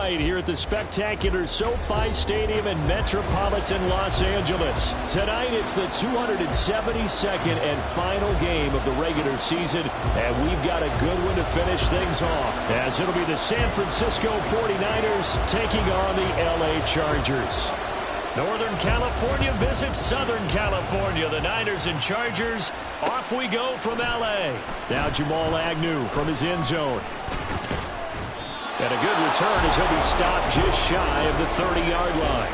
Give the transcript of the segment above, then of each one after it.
tonight here at the spectacular SoFi Stadium in metropolitan Los Angeles. Tonight, it's the 272nd and final game of the regular season, and we've got a good one to finish things off, as it'll be the San Francisco 49ers taking on the LA Chargers. Northern California visits Southern California. The Niners and Chargers, off we go from L.A. Now Jamal Agnew from his end zone. And a good return as he'll be stopped just shy of the 30-yard line.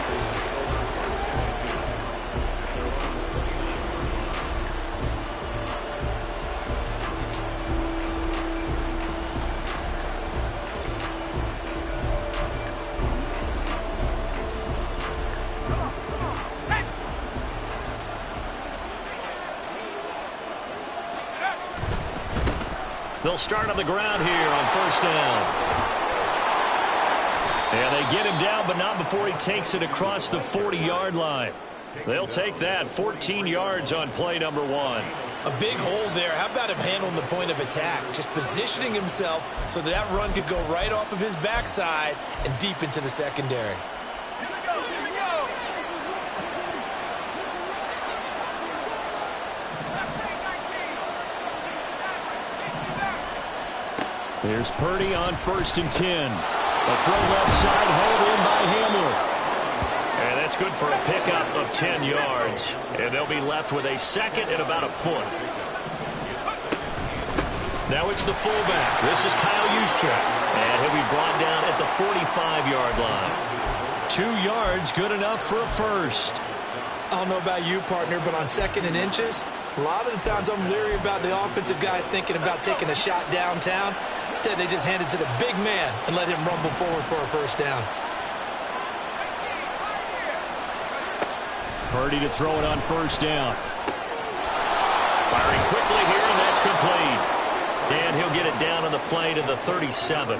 They'll start on the ground here on first down. And they get him down, but not before he takes it across the 40-yard line. They'll take that 14 yards on play number 1. A big hole there. How about him handling the point of attack? Just positioning himself so that run could go right off of his backside and deep into the secondary. Here's Purdy on 1st and 10. A throw left side, hauled in by Hamler. And that's good for a pickup of 10 yards. And they'll be left with a second and about a foot. Now it's the fullback. This is Kyle Juszczyk. And he'll be brought down at the 45-yard line. 2 yards, good enough for a first. I don't know about you, partner, but on 2nd and inches, a lot of the times I'm leery about the offensive guys thinking about taking a shot downtown. Instead, they just hand it to the big man and let him rumble forward for a first down. Purdy to throw it on first down. Firing quickly here, and that's complete. And he'll get it down on the play to the 37.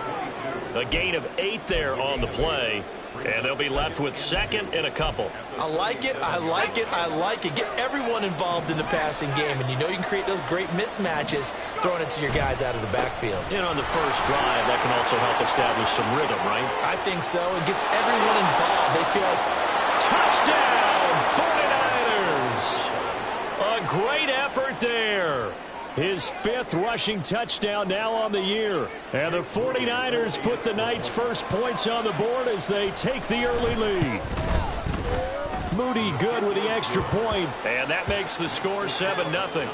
A gain of 8 there on the play. And they'll be left with second and a couple. I like it, I like it, I like it. Get everyone involved in the passing game, and you know you can create those great mismatches throwing it to your guys out of the backfield. And on the first drive, that can also help establish some rhythm, right? I think so. It gets everyone involved. They feel like, touchdown, 49ers! A great effort there. His 5th rushing touchdown now on the year. And the 49ers put the Knights' first points on the board as they take the early lead. Moody good with the extra point. And that makes the score 7-0.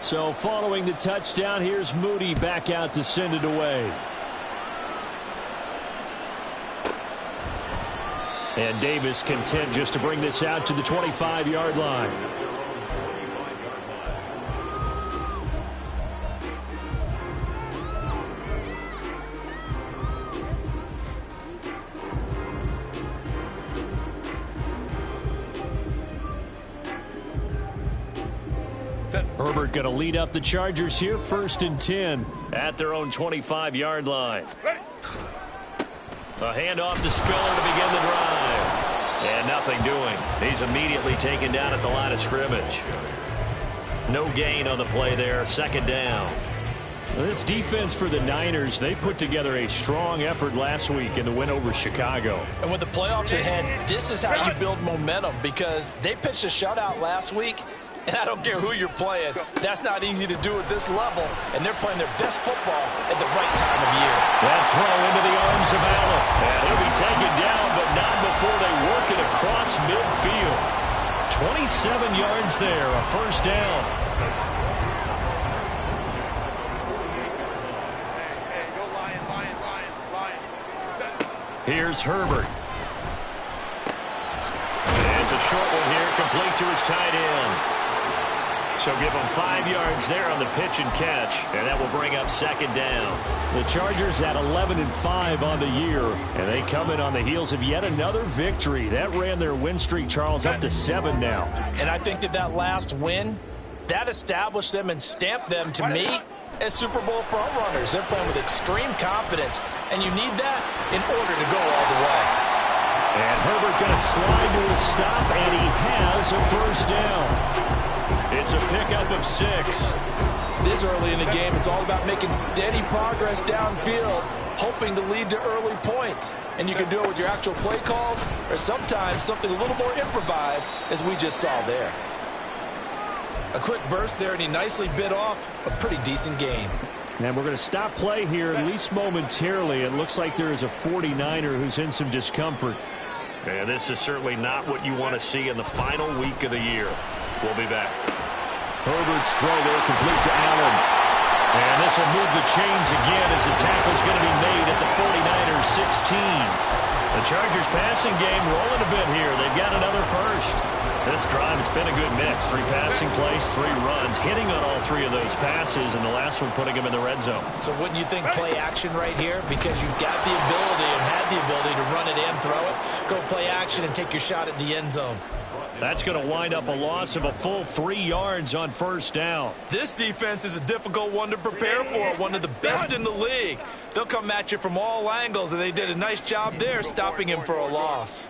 So following the touchdown, here's Moody back out to send it away. And Davis content just to bring this out to the 25-yard line. Herbert going to lead up the Chargers here, 1st and 10 at their own 25-yard line. A handoff to Spiller to begin the drive. And nothing doing. He's immediately taken down at the line of scrimmage. No gain on the play there, 2nd down. This defense for the Niners, they put together a strong effort last week in the win over Chicago. And with the playoffs ahead, this is how you build momentum, because they pitched a shutout last week. And I don't care who you're playing. That's not easy to do at this level. And they're playing their best football at the right time of year. That throw into the arms of Allen. And he'll be taken down, but not before they work it across midfield. 27 yards there, a first down. Here's Herbert. And it's a short one here, complete to his tight end. So give them 5 yards there on the pitch and catch, and that will bring up 2nd down. The Chargers at 11-5 on the year, and they come in on the heels of yet another victory. That ran their win streak, Charles, up to 7 now. And I think that last win, that established them and stamped them, to me, as Super Bowl front runners. They're playing with extreme confidence, and you need that in order to go all the way. And Herbert going to slide to a stop, and he has a first down. It's a pickup of 6. This early in the game, it's all about making steady progress downfield, hoping to lead to early points. And you can do it with your actual play calls or sometimes something a little more improvised, as we just saw there. A quick burst there, and he nicely bit off a pretty decent game. And we're going to stop play here, at least momentarily. It looks like there is a 49er who's in some discomfort. And this is certainly not what you want to see in the final week of the year. We'll be back. Herbert's throw there complete to Allen. And this will move the chains again as the tackle's going to be made at the 49ers 16. The Chargers passing game rolling a bit here. They've got another first. This drive, it's been a good mix. 3 passing plays, 3 runs, hitting on all 3 of those passes, and the last one putting them in the red zone. So wouldn't you think play action right here? Because you've got the ability and had the ability to run it and throw it. Go play action and take your shot at the end zone. That's going to wind up a loss of a full 3 yards on first down. This defense is a difficult one to prepare for, one of the best in the league. They'll come at you from all angles, and they did a nice job there stopping him for a loss.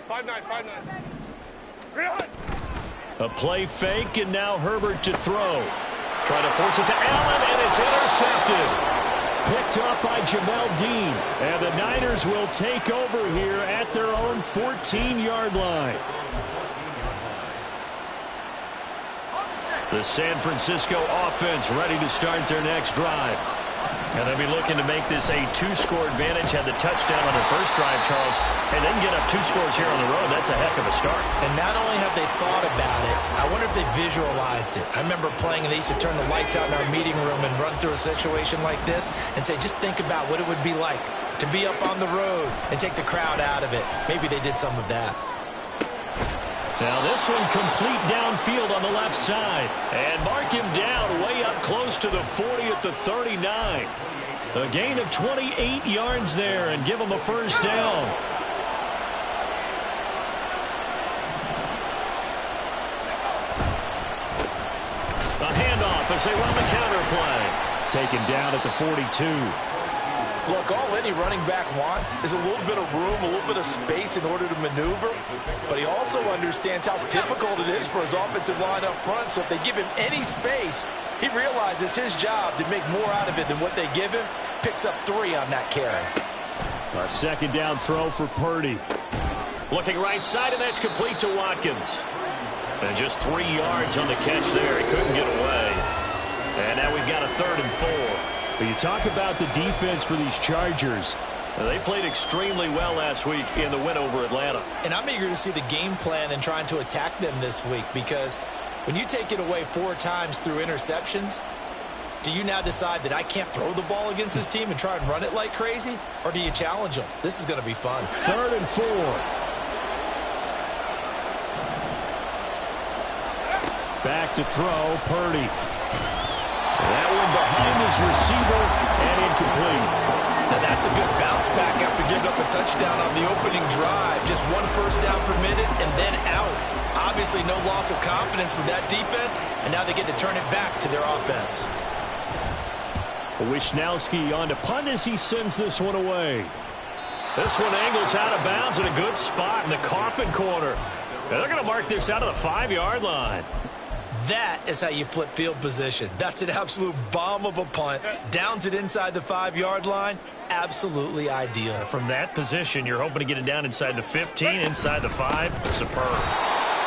5-9, 5-9. A play fake, and now Herbert to throw. Trying to force it to Allen, and it's intercepted. Picked up by Jamel Dean. And the Niners will take over here at their own 14-yard line. The San Francisco offense ready to start their next drive. And they'll be looking to make this a 2-score advantage. Had the touchdown on their first drive, Charles. And then get up 2 scores here on the road. That's a heck of a start. And not only have they thought about it, I wonder if they visualized it. I remember playing, and they used to turn the lights out in our meeting room and run through a situation like this and say, just think about what it would be like to be up on the road and take the crowd out of it. Maybe they did some of that. Now this one complete downfield on the left side. And mark him down way up close to the 40 at the 39. A gain of 28 yards there and give him a first down. A handoff as they run the counter play. Taken down at the 42. Look, all any running back wants is a little bit of room, a little bit of space in order to maneuver. But he also understands how difficult it is for his offensive line up front. So if they give him any space, he realizes his job to make more out of it than what they give him. Picks up 3 on that carry. A second down throw for Purdy. Looking right side, and that's complete to Watkins. And just 3 yards on the catch there. He couldn't get away. And now we've got a 3rd and 4. But you talk about the defense for these Chargers. They played extremely well last week in the win over Atlanta. And I'm eager to see the game plan and trying to attack them this week, because when you take it away 4 times through interceptions, do you now decide that I can't throw the ball against this team and try and run it like crazy? Or do you challenge them? This is going to be fun. 3rd and 4. Back to throw, Purdy. That one behind his receiver and incomplete. Now that's a good bounce back after giving up a touchdown on the opening drive. Just 1 first down per minute and then out. Obviously no loss of confidence with that defense, and now they get to turn it back to their offense. Wishnowski on to punt as he sends this one away. This one angles out of bounds in a good spot in the coffin corner. They're going to mark this out of the 5-yard line. That is how you flip field position. That's an absolute bomb of a punt. Downs it inside the 5-yard line. Absolutely ideal. From that position, you're hoping to get it down inside the 15, inside the 5. Superb.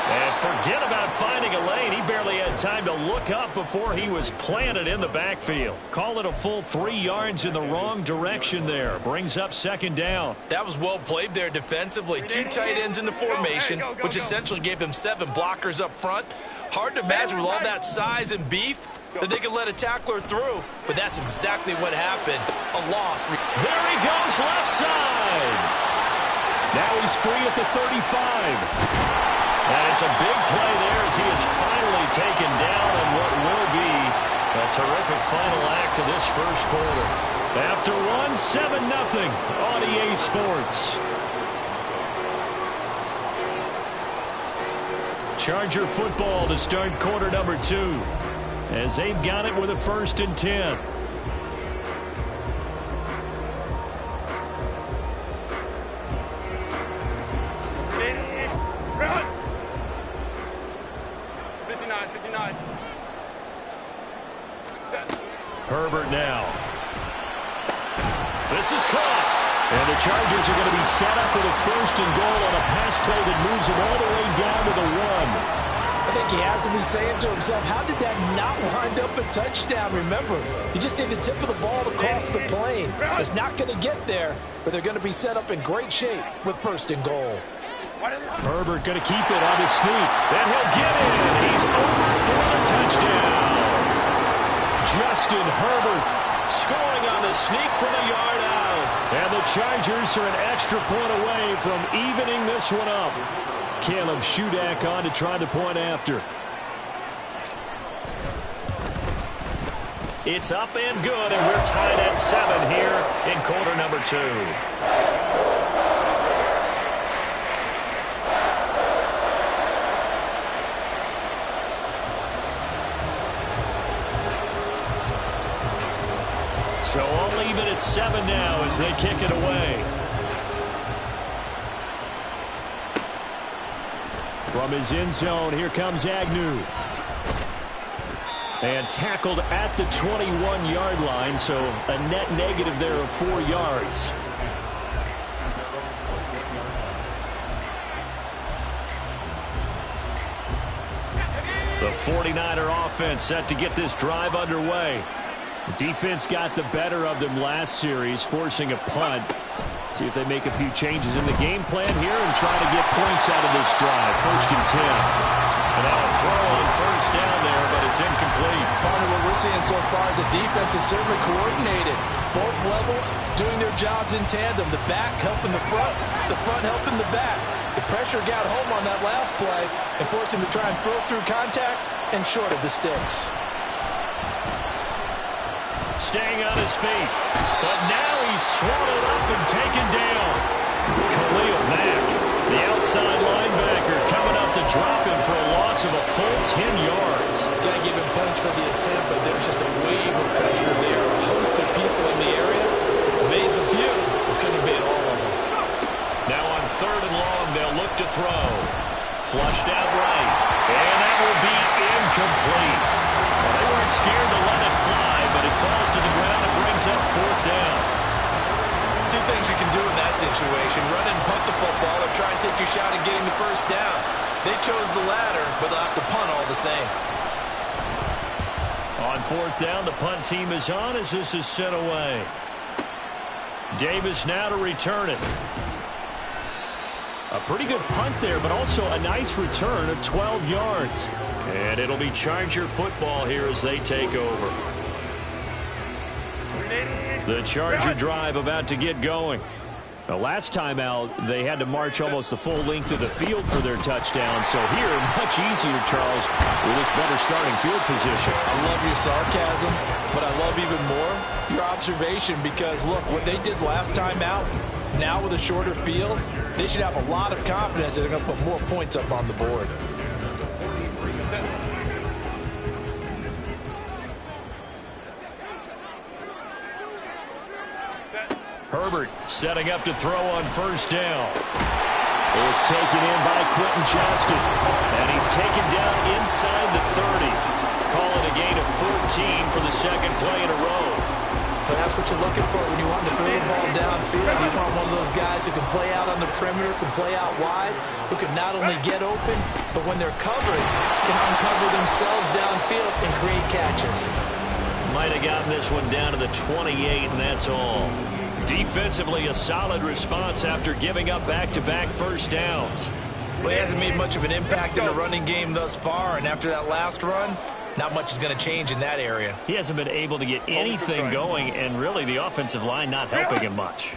And forget about finding a lane. He barely had time to look up before he was planted in the backfield. Call it a full 3 yards in the wrong direction there. Brings up 2nd down. That was well played there defensively. 2 tight ends in the formation, which essentially gave them 7 blockers up front. Hard to imagine with all that size and beef that they could let a tackler through, but that's exactly what happened. A loss. There he goes, left side. Now he's free at the 35. And it's a big play there as he is finally taken down in what will be a terrific final act of this first quarter. After one, 7-0 on EA Sports. Charger football to start quarter number 2. as they've got it with a 1st and 10. Run! 59. Set. Herbert now. This is caught. And the Chargers are going to be set up with a 1st and goal on a pass play that moves them all the way down to the 1. I think he has to be saying to himself, how did that not wind up a touchdown? Remember, you just need the tip of the ball to cross the plane. It's not going to get there, but they're going to be set up in great shape with 1st and goal. Herbert going to keep it on his sneak. And he'll get it. He's over for the touchdown. Justin Herbert scoring on the sneak from a yard out. And the Chargers are an extra point away from evening this one up. Caleb Shudak on to try the point after. It's up and good, and we're tied at 7 here in quarter number 2. So I'll leave it at 7 now as they kick it away. From his end zone, here comes Agnew. And tackled at the 21-yard line, so a net negative there of 4 yards. The 49er offense set to get this drive underway. Defense got the better of them last series, forcing a punt. See if they make a few changes in the game plan here and try to get points out of this drive. 1st and 10. And now a throw on 1st down there, but it's incomplete. Part of what we're seeing so far is the defense is certainly coordinated. Both levels doing their jobs in tandem. The back helping the front helping the back. The pressure got home on that last play and forced him to try and throw through contact and short of the sticks. Staying on his feet. But now he's swallowed up and taken down. Khalil Mack, the outside linebacker, coming up to drop him for a loss of a full 10 yards. Got to give him points for the attempt, but there's just a wave of pressure there. A host of people in the area. Evades a few, but couldn't evade all of them. Now on 3rd and long, they'll look to throw. Flushed out right. And that will be incomplete. Well, they weren't scared to let it fly, but it falls to the ground and brings up 4th down. 2 things you can do in that situation. Run and punt the football or try and take your shot at getting the 1st down. They chose the latter, but they'll have to punt all the same. On 4th down, the punt team is on as this is sent away. Davis now to return it. A pretty good punt there, but also a nice return of 12 yards. And it'll be Charger football here as they take over. The Charger drive about to get going. The last time out, they had to march almost the full length of the field for their touchdown. So here, much easier, Charles, with this better starting field position. I love your sarcasm, but I love even more your observation because, look, what they did last time out, now with a shorter field, they should have a lot of confidence that they're going to put more points up on the board. Herbert setting up to throw on 1st down. It's taken in by Quentin Johnston. And he's taken down inside the 30. Call it a gain of 14 for the 2nd play in a row. But that's what you're looking for when you want to throw the ball downfield. You want one of those guys who can play out on the perimeter, can play out wide, who can not only get open, but when they're covered, can uncover themselves downfield and create catches. Might have gotten this one down to the 28, and that's all. Defensively, a solid response after giving up back-to-back 1st downs. Well, he hasn't made much of an impact in the running game thus far, and after that last run, not much is going to change in that area. He hasn't been able to get anything going, and really the offensive line not helping him much.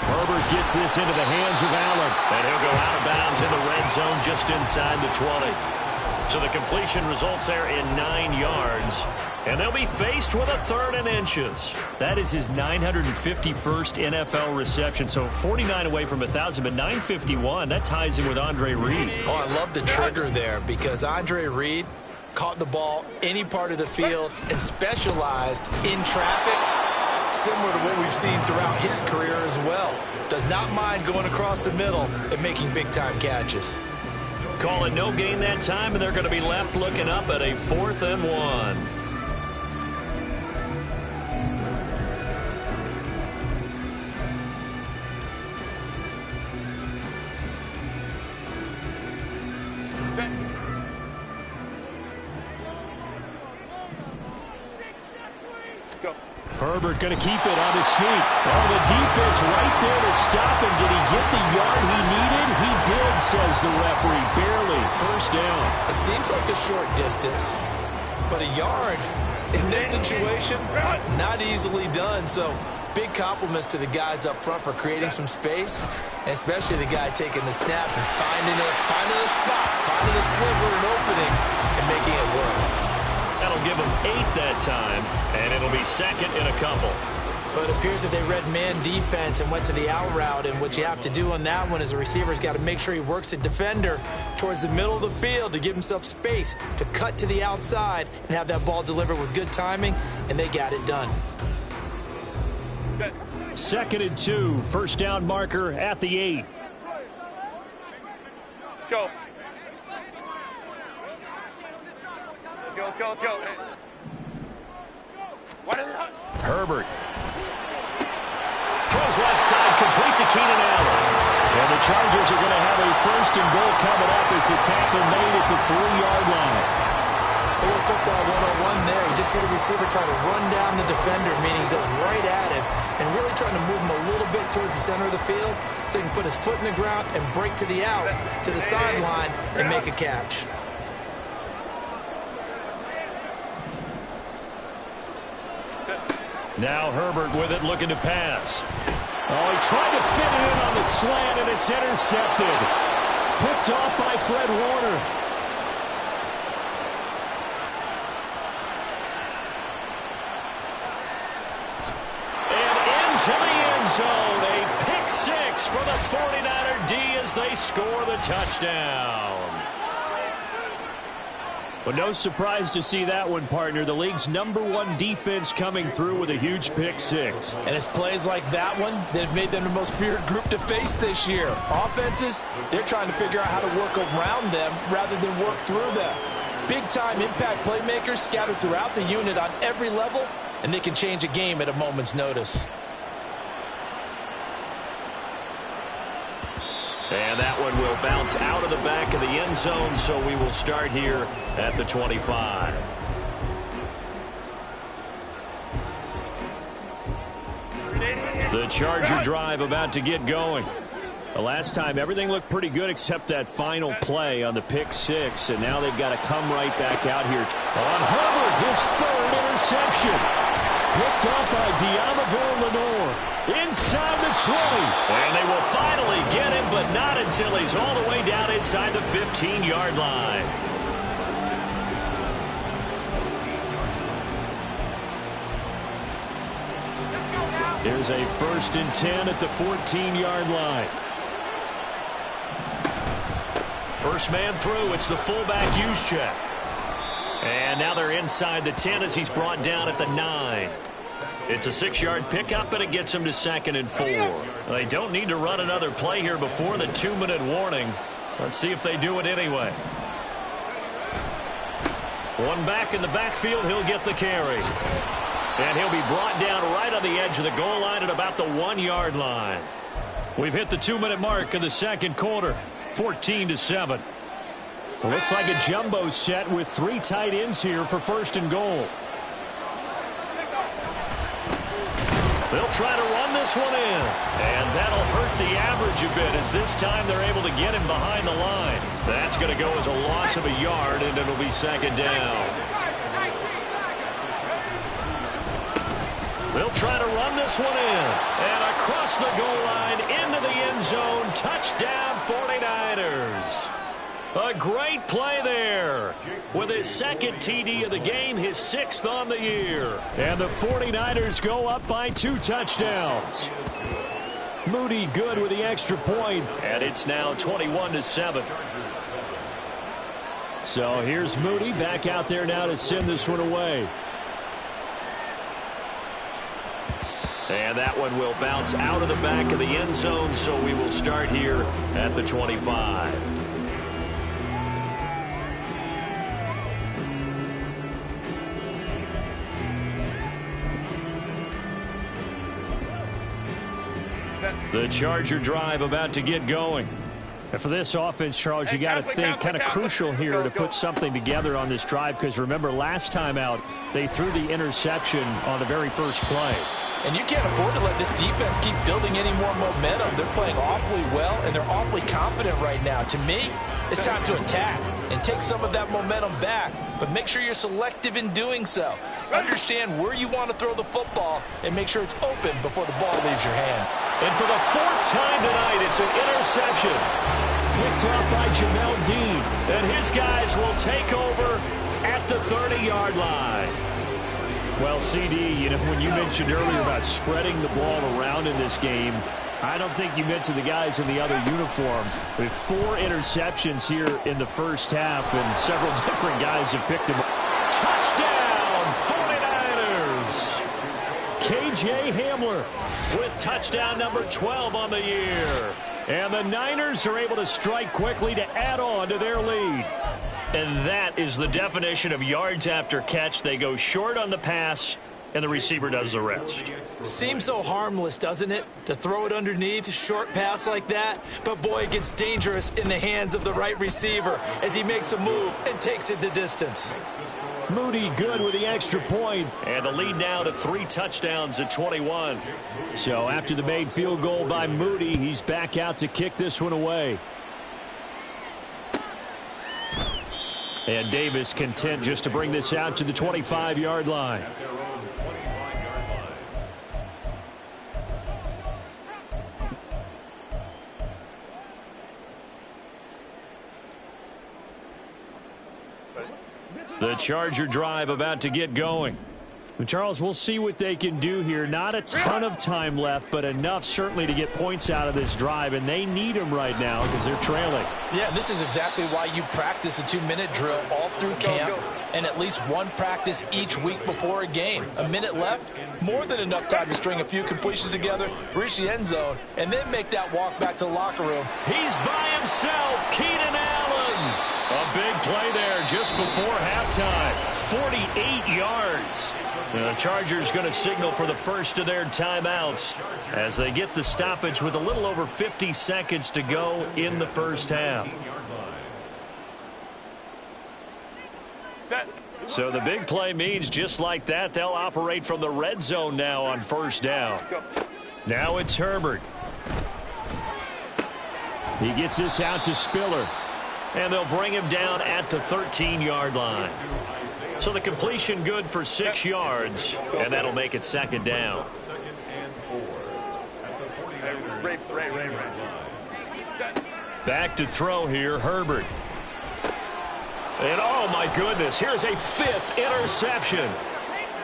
Herbert gets this into the hands of Allen, and he'll go out of bounds in the red zone just inside the 20. So the completion results there in 9 yards. And they'll be faced with a 3rd and inches. That is his 951st NFL reception. So 49 away from 1,000, but 951. That ties him with Andre Reed. Oh, I love the trigger there because Andre Reed, caught the ball any part of the field and specialized in traffic, similar to what we've seen throughout his career as well. Does not mind going across the middle and making big-time catches. Call it no gain that time, and they're going to be left looking up at a 4th and 1. Herbert going to keep it on his sneak. Oh, the defense right there to stop him. Did he get the yard he needed? He did, says the referee. Barely. First down. It seems like a short distance, but a yard in this situation, not easily done. So big compliments to the guys up front for creating some space, and especially the guy taking the snap and finding a spot, finding a sliver, an opening, and making it work. That'll give them 8 that time, and it'll be second in a couple. But it appears that they read man defense and went to the out route, and what you have to do on that one is the receiver's got to make sure he works a defender towards the middle of the field to give himself space to cut to the outside and have that ball delivered with good timing, and they got it done. 2nd and 2, first down marker at the 8. Go. Let's go. Herbert throws left side, complete to Keenan Allen. And the Chargers are going to have a 1st and goal coming up as the tackle made at the 3-yard line. A little football 101 there. You just see the receiver trying to run down the defender, meaning he goes right at him and really trying to move him a little bit towards the center of the field so he can put his foot in the ground and break to the out, to the sideline, and make a catch. Now Herbert with it, looking to pass. Oh, he tried to fit it in on the slant, and it's intercepted. Picked off by Fred Warner. And into the end zone. A pick 6 for the 49er D as they score the touchdown. But no surprise to see that one, partner. The league's #1 defense coming through with a huge pick 6. And it's plays like that one that have made them the most feared group to face this year. Offenses, they're trying to figure out how to work around them rather than work through them. Big-time impact playmakers scattered throughout the unit on every level, and they can change a game at a moment's notice. And that one will bounce out of the back of the end zone, so we will start here at the 25. The Charger drive about to get going. The last time, everything looked pretty good except that final play on the pick 6, and now they've got to come right back out here. On Herbert, his 3rd interception. Picked up by Diamador Lenore. Inside the 20. And they will finally get him, but not until he's all the way down inside the 15-yard line. There's a 1st and 10 at the 14-yard line. First man through, it's the fullback Juszczyk. And now they're inside the 10 as he's brought down at the 9. It's a 6-yard pickup, and it gets him to 2nd and 4. They don't need to run another play here before the 2-minute warning. Let's see if they do it anyway. One back in the backfield, he'll get the carry. And he'll be brought down right on the edge of the goal line at about the 1-yard line. We've hit the 2-minute mark in the 2nd quarter, 14-7. It looks like a jumbo set with 3 tight ends here for 1st and goal. They'll try to run this one in, and that'll hurt the average a bit as this time they're able to get him behind the line. That's going to go as a loss of a yard, and it'll be 2nd down. They'll try to run this one in, and across the goal line into the end zone. Touchdown 49ers. A great play there with his 2nd TD of the game, his 6th on the year. And the 49ers go up by 2 touchdowns. Moody good with the extra point, and it's now 21-7. So here's Moody back out there now to send this one away. And that one will bounce out of the back of the end zone, so we will start here at the 25. The Charger drive about to get going. And for this offense, Charles, you got to think kind of crucial here to put something together on this drive, because remember last time out they threw the interception on the very first play. And you can't afford to let this defense keep building any more momentum. They're playing awfully well, and they're awfully confident right now. To me, it's time to attack and take some of that momentum back, but make sure you're selective in doing so. Understand where you want to throw the football and make sure it's open before the ball leaves your hand. And for the fourth time tonight, it's an interception. Picked up by Jamel Dean. And his guys will take over at the 30-yard line. Well, CD, you know, when you mentioned earlier about spreading the ball around in this game, I don't think you mentioned the guys in the other uniform. With 4 interceptions here in the first half, and several different guys have picked them up. Touchdown, 49ers! KJ Hamler with touchdown number 12 on the year. And the Niners are able to strike quickly to add on to their lead. And that is the definition of yards after catch. They go short on the pass, and the receiver does the rest. Seems so harmless, doesn't it, to throw it underneath, short pass like that? But, boy, it gets dangerous in the hands of the right receiver as he makes a move and takes it the distance. Moody good with the extra point. And the lead now to 3 touchdowns at 21. So after the made field goal by Moody, he's back out to kick this one away. And Davis content just to bring this out to the 25-yard line. The Charger drive about to get going. And Charles, we'll see what they can do here. Not a ton of time left, but enough certainly to get points out of this drive, and they need them right now because they're trailing. Yeah, this is exactly why you practice a 2-minute drill all through camp and at least one practice each week before a game. A minute left, more than enough time to string a few completions together, reach the end zone, and then make that walk back to the locker room. He's by himself, Keenan Allen. A big play there just before halftime. 48 yards. The Chargers going to signal for the first of their timeouts as they get the stoppage with a little over 50 seconds to go in the first half. Set. So the big play means just like that, they'll operate from the red zone now on first down. Now it's Herbert. He gets this out to Spiller. And they'll bring him down at the 13-yard line. So the completion good for 6 yards, and that'll make it second down. Back to throw here, Herbert. And oh my goodness, here's a 5th interception.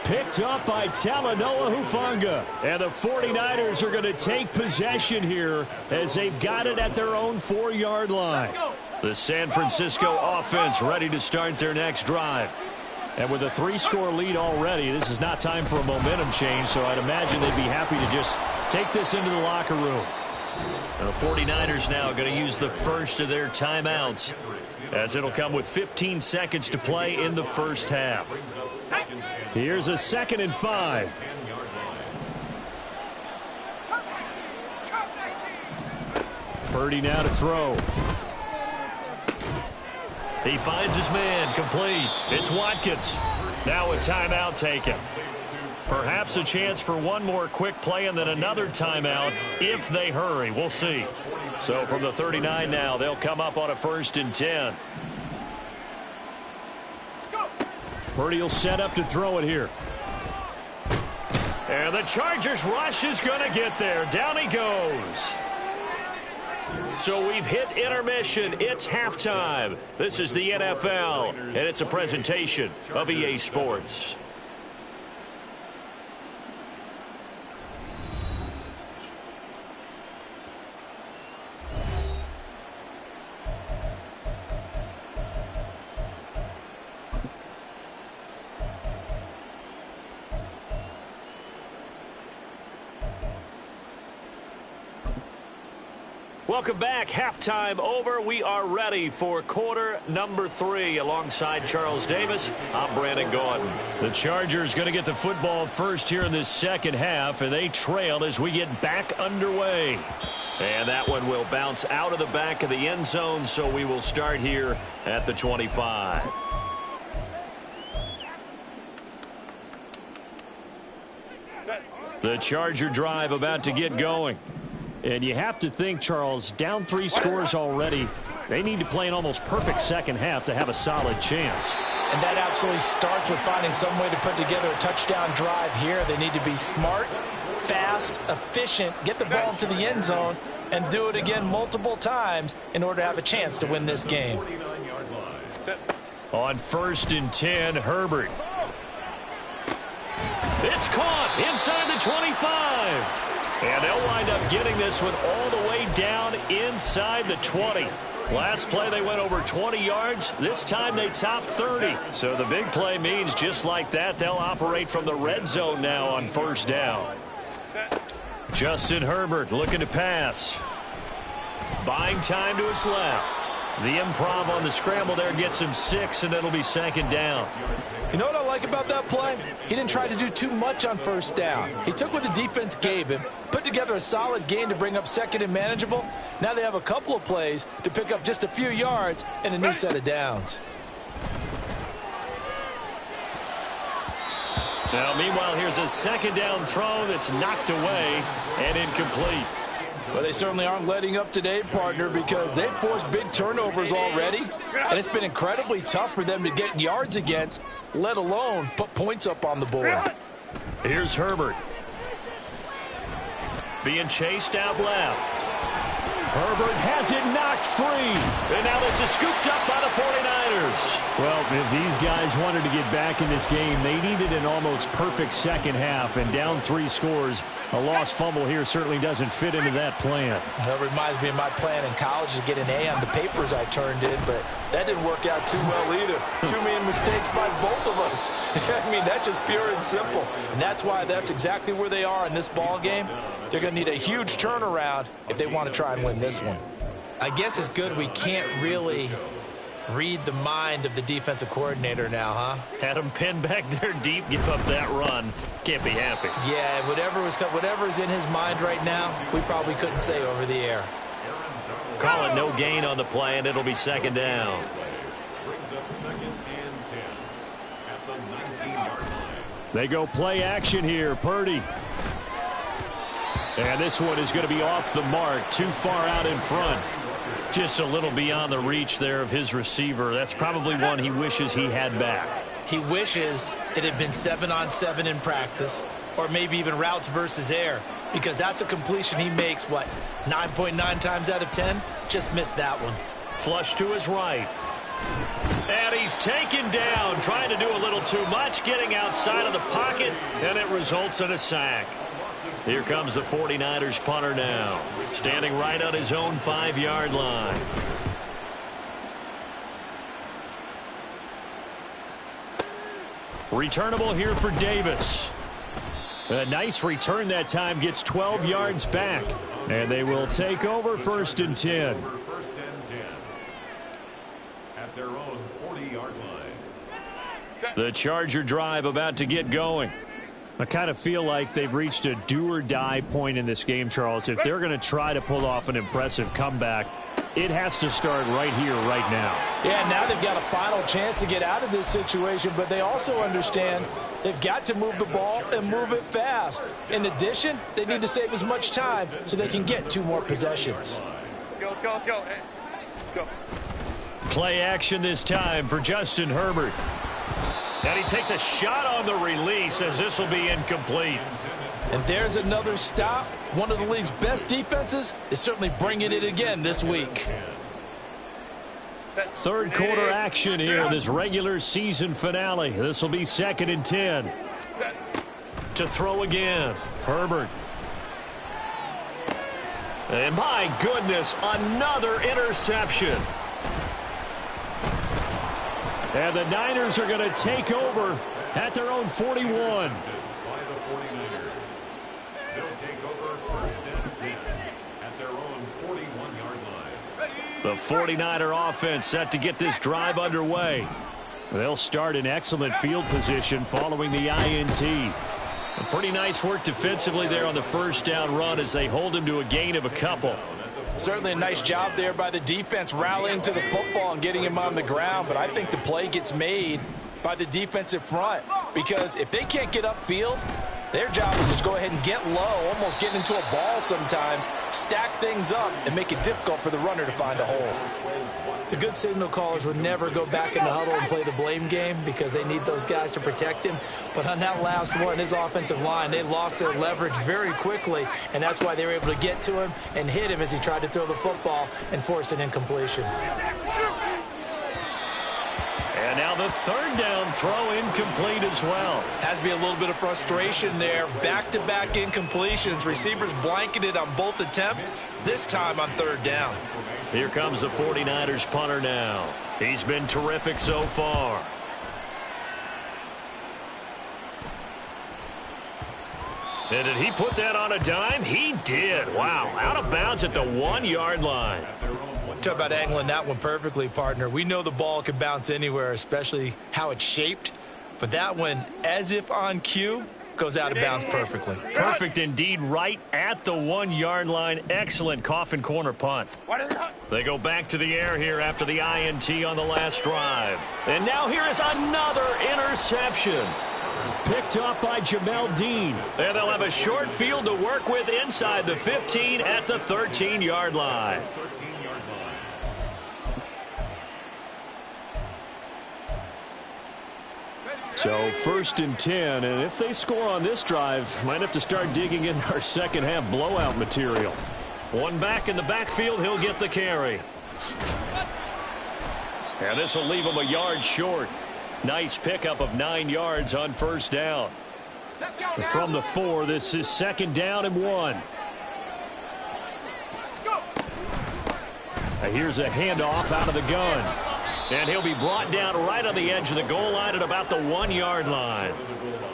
Picked up by Talanoa Hufanga. And the 49ers are going to take possession here as they've got it at their own 4-yard line. The San Francisco offense ready to start their next drive. And with a 3-score lead already, this is not time for a momentum change, so I'd imagine they'd be happy to just take this into the locker room. And the 49ers now going to use the first of their timeouts, as it'll come with 15 seconds to play in the first half. Here's a 2nd and 5. Purdy now to throw. He finds his man, complete. It's Watkins. Now a timeout taken. Perhaps a chance for one more quick play and then another timeout if they hurry. We'll see. So from the 39 now, they'll come up on a 1st and 10. Purdy will set up to throw it here. And the Chargers rush is going to get there. Down he goes. So we've hit intermission. It's halftime. This is the NFL, and it's a presentation of EA Sports. Welcome back. Halftime over. We are ready for quarter number 3. Alongside Charles Davis, I'm Brandon Gordon. The Chargers going to get the football first here in this second half, and they trail as we get back underway. And that one will bounce out of the back of the end zone, so we will start here at the 25. The Charger drive about to get going. And you have to think, Charles, down 3 scores already. They need to play an almost perfect second half to have a solid chance. And that absolutely starts with finding some way to put together a touchdown drive here. They need to be smart, fast, efficient, get the ball into the end zone, and do it again multiple times in order to have a chance to win this game. On 1st and 10, Herbert. It's caught inside the 25. And they'll wind up getting this one all the way down inside the 20. Last play they went over 20 yards. This time they topped 30. So the big play means just like that, they'll operate from the red zone now on 1st down. Justin Herbert looking to pass. Buying time to his left. The improv on the scramble there gets him 6, and it'll be 2nd down. You know what I like about that play? He didn't try to do too much on 1st down. He took what the defense gave him, put together a solid gain to bring up 2nd and manageable. Now they have a couple of plays to pick up just a few yards and a new set of downs. Now, meanwhile, here's a 2nd down throw that's knocked away and incomplete. Well, they certainly aren't letting up today, partner, because they've forced big turnovers already, and it's been incredibly tough for them to get yards against, let alone put points up on the board. Here's Herbert. Being chased out left. Herbert has it knocked free. And now this is scooped up by the 49ers. Well, if these guys wanted to get back in this game, they needed an almost perfect second half. And down 3 scores, a lost fumble here certainly doesn't fit into that plan. That reminds me of my plan in college to get an A on the papers I turned in, but that didn't work out too well either. Too many mistakes by both of us. I mean, that's just pure and simple. And that's why that's exactly where they are in this ball game. They're going to need a huge turnaround if they want to try and win this one. I guess it's good we can't really read the mind of the defensive coordinator now, huh? Had him pinned back there deep, give up that run. Can't be happy. Yeah, whatever's in his mind right now, we probably couldn't say over the air. Call it no gain on the play, and it'll be 2nd down. Brings up 2nd and 10 at the 19-yard line. They go play action here. Purdy. And this one is going to be off the mark, too far out in front. Just a little beyond the reach there of his receiver. That's probably one he wishes he had back. He wishes it had been 7-on-7 in practice, or maybe even routes versus air, because that's a completion he makes, 9.9 times out of 10? Just missed that one. Flush to his right. And he's taken down, trying to do a little too much, getting outside of the pocket, and it results in a sack. Here comes the 49ers punter now, standing right on his own 5-yard line. Returnable here for Davis. A nice return that time, gets 12 yards back. And they will take over 1st and 10. 1st and 10 at their own 40-yard line. The Charger drive about to get going. I kind of feel like they've reached a do-or-die point in this game, Charles. If they're going to try to pull off an impressive comeback, it has to start right here, right now. Yeah, now they've got a final chance to get out of this situation, but they also understand they've got to move the ball and move it fast. In addition, they need to save as much time so they can get 2 more possessions. Let's go. Hey, go. Play action this time for Justin Herbert. And he takes a shot on the release as this will be incomplete. And there's another stop. One of the league's best defenses is certainly bringing it again this week. 3rd quarter action here, this regular season finale. This will be 2nd and 10. To throw again, Herbert. And my goodness, another interception. And the Niners are going to take over at their own 41. By the 49ers. They'll take over 1st and 10. at their own 41-yard line. The 49er offense set to get this drive underway. They'll start in excellent field position following the INT. A pretty nice work defensively there on the first down run as they hold him to a gain of a couple. Certainly a nice job there by the defense rallying to the football and getting him on the ground, but I think the play gets made by the defensive front because if they can't get upfield, their job is to go ahead and get low, almost get into a ball sometimes, stack things up, and make it difficult for the runner to find a hole. The good signal callers would never go back in the huddle and play the blame game because they need those guys to protect him. But on that last one, his offensive line, they lost their leverage very quickly, and that's why they were able to get to him and hit him as he tried to throw the football and force an incompletion. And now the third down throw incomplete as well. Has to be a little bit of frustration there. Back-to-back incompletions. Receivers blanketed on both attempts, this time on third down. Here comes the 49ers punter now. He's been terrific so far. And did he put that on a dime? He did. Wow, out of bounds at the 1-yard line. Talk about angling that one perfectly, partner. We know the ball can bounce anywhere, especially how it's shaped. But that one, as if on cue, goes out of bounds perfectly. Perfect indeed, right at the 1-yard line. Excellent coffin corner punt. They go back to the air here after the INT on the last drive. And now here is another interception. Picked up by Jamel Dean. And they'll have a short field to work with inside the 15 at the 13-yard line. So 1st and 10, and if they score on this drive, might have to start digging in our second half blowout material. One back in the backfield, he'll get the carry. And this will leave him a yard short. Nice pickup of 9 yards on first down. From the 4, this is 2nd down and 1. Now here's a handoff out of the gun. And he'll be brought down right on the edge of the goal line at about the 1-yard line.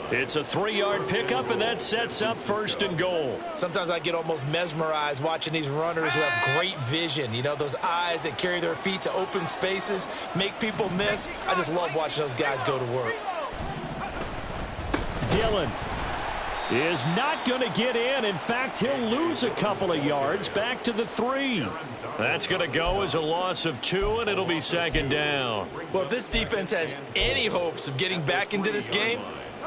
It's a 3-yard pickup, and that sets up 1st and goal. Sometimes I get almost mesmerized watching these runners who have great vision. You know, those eyes that carry their feet to open spaces, make people miss. I just love watching those guys go to work. Dillon is not going to get in. In fact, he'll lose a couple of yards back to the 3. That's going to go as a loss of 2, and it'll be 2nd down. Well, if this defense has any hopes of getting back into this game,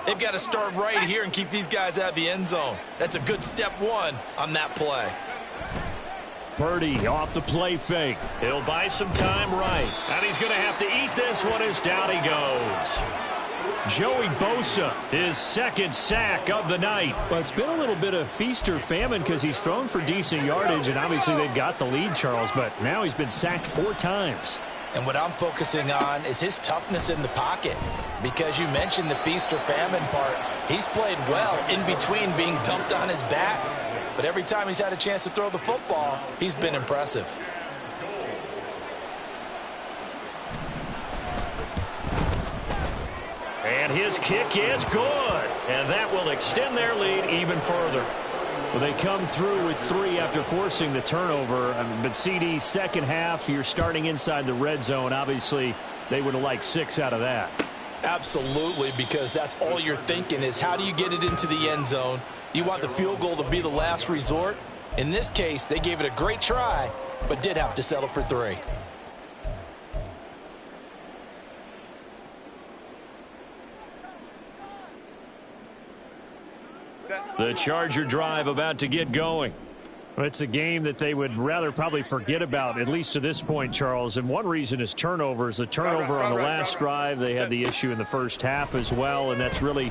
they've got to start right here and keep these guys out of the end zone. That's a good step 1 on that play. Purdy off the play fake. He'll buy some time right. And he's going to have to eat this one as down he goes. Joey Bosa, his 2nd sack of the night. Well, it's been a little bit of feast or famine because he's thrown for decent yardage, and obviously they've got the lead, Charles, but now he's been sacked 4 times. And what I'm focusing on is his toughness in the pocket. Because you mentioned the feast or famine part, he's played well in between being dumped on his back. But every time he's had a chance to throw the football, he's been impressive. And his kick is good. And that will extend their lead even further. Well, they come through with 3 after forcing the turnover. But CD, second half, you're starting inside the red zone. Obviously, they would have liked 6 out of that. Absolutely, because that's all you're thinking is how do you get it into the end zone? You want the field goal to be the last resort. In this case, they gave it a great try, but did have to settle for 3. The Charger drive about to get going. Well, it's a game that they would rather probably forget about, at least to this point, Charles. And one reason is turnovers. The turnover on the last drive, they had the issue in the first half as well, and that's really,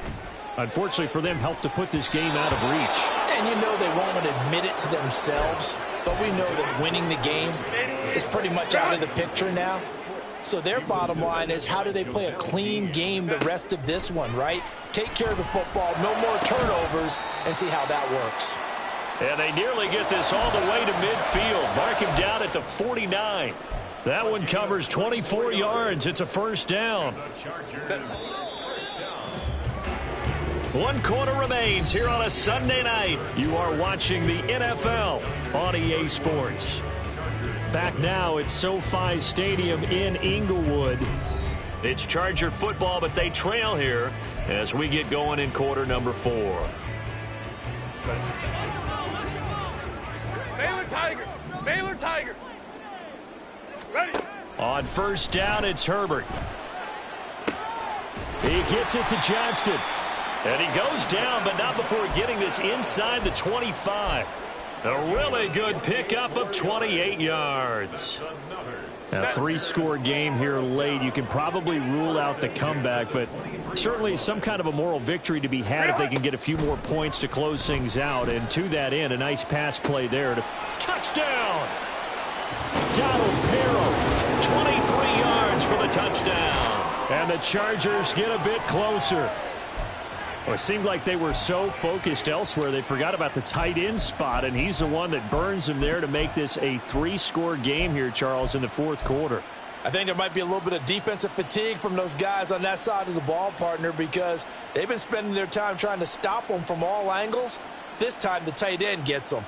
unfortunately for them, helped to put this game out of reach. And you know they won't admit it to themselves, but we know that winning the game is pretty much out of the picture now. So their bottom line is how do they play a clean game the rest of this one, right? Take care of the football, no more turnovers, and see how that works. And they nearly get this all the way to midfield. Mark him down at the 49. That one covers 24 yards. It's a first down. One quarter remains here on a Sunday night. You are watching the NFL on EA Sports. Back now at SoFi Stadium in Inglewood. It's Charger football, but they trail here as we get going in quarter number 4. Baylor Tiger! Baylor Tiger! Ready! On first down, it's Herbert. He gets it to Johnston. And he goes down, but not before getting this inside the 25. A really good pickup of 28 yards. A 3-score game here late. You can probably rule out the comeback, but certainly some kind of a moral victory to be had if they can get a few more points to close things out. And to that end, a nice pass play there. Touchdown! Donald Perro, 23 yards for the touchdown. And the Chargers get a bit closer. Well, it seemed like they were so focused elsewhere, they forgot about the tight end spot, and he's the one that burns them there to make this a 3-score game here, Charles, in the fourth quarter. I think there might be a little bit of defensive fatigue from those guys on that side of the ball, partner, because they've been spending their time trying to stop them from all angles. This time, the tight end gets them.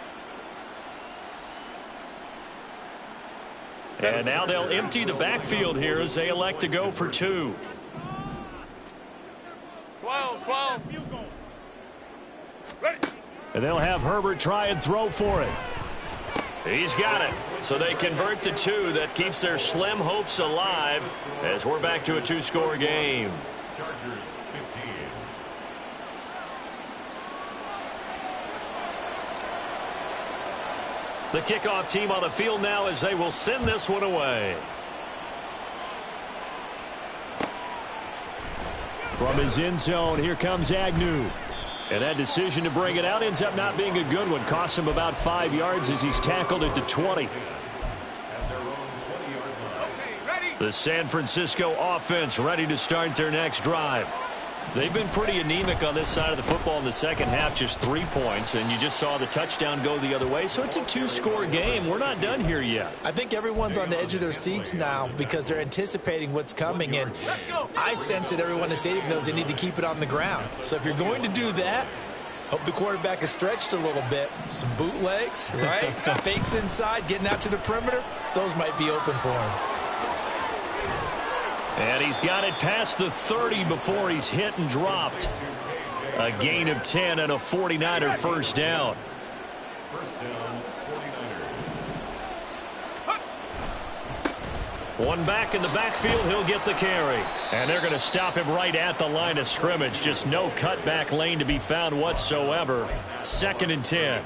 And now they'll empty the backfield here as they elect to go for 2. 12. Ready. And they'll have Herbert try and throw for it. He's got it. So they convert the 2. That keeps their slim hopes alive as we're back to a 2-score game. Chargers 15. The kickoff team on the field now as they will send this one away. From his end zone, here comes Agnew. And that decision to bring it out ends up not being a good one. Costs him about 5 yards as he's tackled at the 20. The San Francisco offense ready to start their next drive. They've been pretty anemic on this side of the football in the second half, just 3 points, and you just saw the touchdown go the other way. So it's a 2-score game. We're not done here yet. I think everyone's on the edge of their seats now because they're anticipating what's coming, and I sense that everyone in the stadium knows they need to keep it on the ground. So if you're going to do that, hope the quarterback is stretched a little bit. Some bootlegs, right? Some fakes inside, getting out to the perimeter. Those might be open for him. And he's got it past the 30 before he's hit and dropped. A gain of 10 and a 49er first down. First down, 49ers. One back in the backfield, he'll get the carry. And they're going to stop him right at the line of scrimmage. Just no cutback lane to be found whatsoever. 2nd and 10.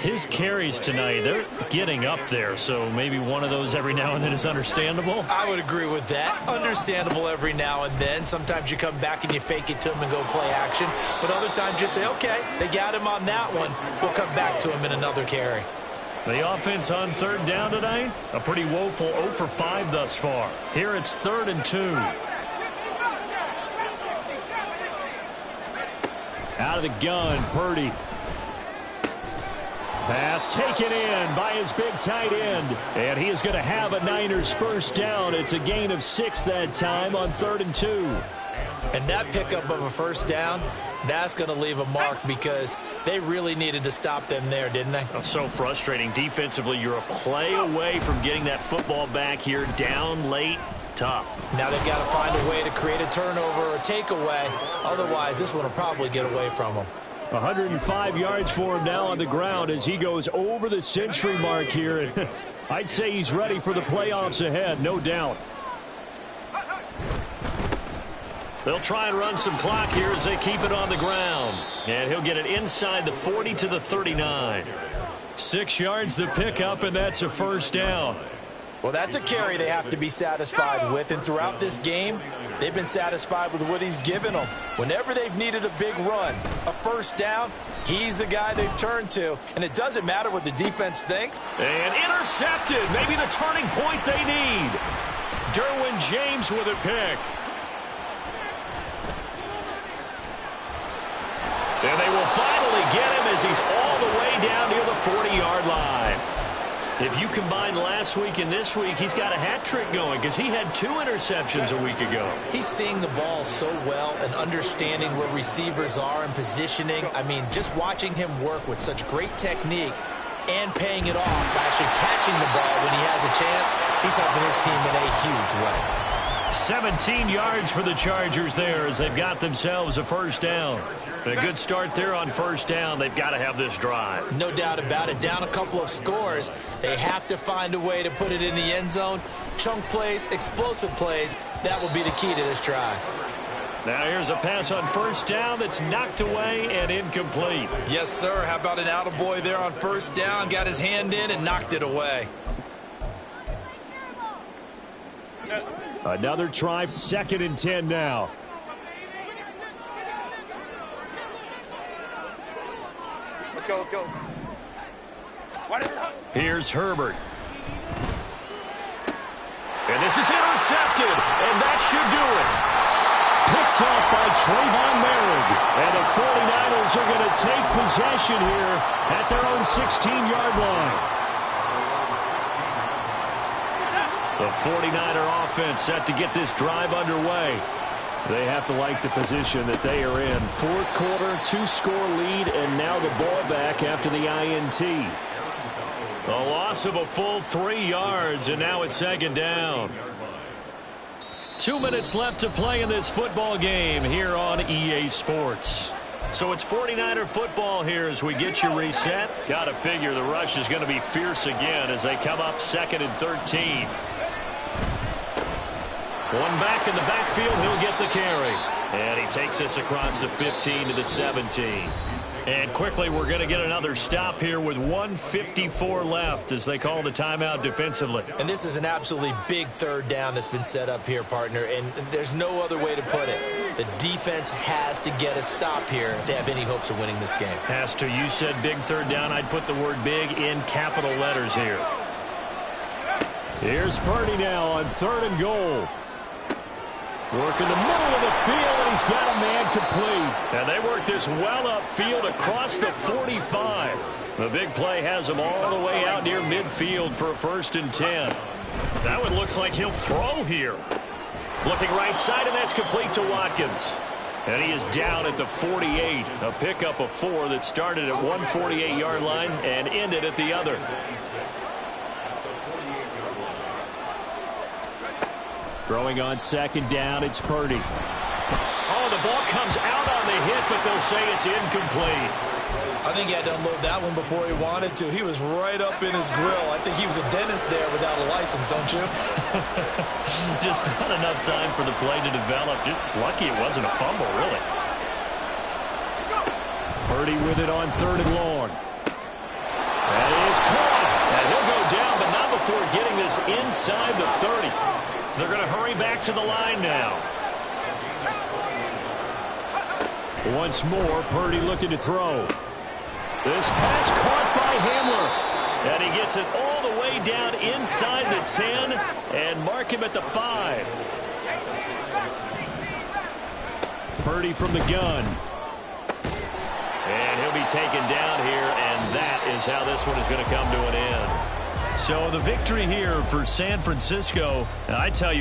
His carries tonight, they're getting up there, so maybe one of those every now and then is understandable. I would agree with that. Understandable every now and then. Sometimes you come back and you fake it to him and go play action. But other times you say, okay, they got him on that one. We'll come back to him in another carry. The offense on 3rd down tonight, a pretty woeful 0 for 5 thus far. Here it's 3rd and 2. Out of the gun, Purdy. Pass taken in by his big tight end. And he is going to have a Niners first down. It's a gain of 6 that time on 3rd and 2. And that pickup of a first down, that's going to leave a mark because they really needed to stop them there, didn't they? Oh, so frustrating. Defensively, you're a play away from getting that football back here down late. Tough. Now they've got to find a way to create a turnover or a takeaway. Otherwise, this one will probably get away from them. 105 yards for him now on the ground as he goes over the century mark here. And I'd say he's ready for the playoffs ahead, no doubt. They'll try and run some clock here as they keep it on the ground. And he'll get it inside the 40 to the 39. 6 yards the pickup, and that's a first down. Well, that's a carry they have to be satisfied with. And throughout this game, they've been satisfied with what he's given them. Whenever they've needed a big run, a first down, he's the guy they've turned to. And it doesn't matter what the defense thinks. And intercepted. Maybe the turning point they need. Derwin James with a pick. And they will finally get him as he's all the way down near the 40-yard line. If you combine last week and this week, he's got a hat trick going because he had 2 interceptions a week ago. He's seeing the ball so well and understanding where receivers are and positioning. I mean, just watching him work with such great technique and paying it off by actually catching the ball when he has a chance, he's helping his team in a huge way. 17 yards for the Chargers there as they've got themselves a first down. A good start there on first down. They've got to have this drive. No doubt about it. Down a couple of scores. They have to find a way to put it in the end zone. Chunk plays, explosive plays. That will be the key to this drive. Now here's a pass on first down that's knocked away and incomplete. Yes, sir. How about an attaboy there on first down? Got his hand in and knocked it away. Another try, 2nd and 10 now. Let's go, let's go. Here's Herbert. And this is intercepted, and that should do it. Picked off by Trayvon Merrick. And the 49ers are going to take possession here at their own 16-yard line. The 49er offense set to get this drive underway. They have to like the position that they are in. 4th quarter, 2-score lead, and now the ball back after the INT. A loss of a full 3 yards, and now it's 2nd down. 2 minutes left to play in this football game here on EA Sports. So it's 49er football here as we get you reset. Got to figure the rush is going to be fierce again as they come up 2nd and 13. One back in the backfield, he'll get the carry. And he takes us across the 15 to the 17. And quickly, we're going to get another stop here with 1:54 left as they call the timeout defensively. And this is an absolutely big 3rd down that's been set up here, partner. And there's no other way to put it. The defense has to get a stop here if they have any hopes of winning this game. Has to. You said big 3rd down. I'd put the word big in capital letters here. Here's Purdy now on 3rd and goal. Work in the middle of the field, and he's got a man complete. And they work this well upfield across the 45. The big play has him all the way out near midfield for a 1st and 10. That one looks like he'll throw here. Looking right side, and that's complete to Watkins. And he is down at the 48. A pickup of 4 that started at one 48-yard line and ended at the other. Throwing on 2nd down, it's Purdy. Oh, the ball comes out on the hit, but they'll say it's incomplete. I think he had to unload that one before he wanted to. He was right up in his grill. I think he was a dentist there without a license, don't you? Just not enough time for the play to develop. Just lucky it wasn't a fumble, really. Purdy with it on 3rd and long. That is caught. And he'll go down, but not before getting this inside the 30. They're going to hurry back to the line now. Once more, Purdy looking to throw. This pass caught by Hamler. And he gets it all the way down inside the 10 and mark him at the 5. Purdy from the gun. And he'll be taken down here, and that is how this one is going to come to an end. So the victory here for San Francisco, I tell you,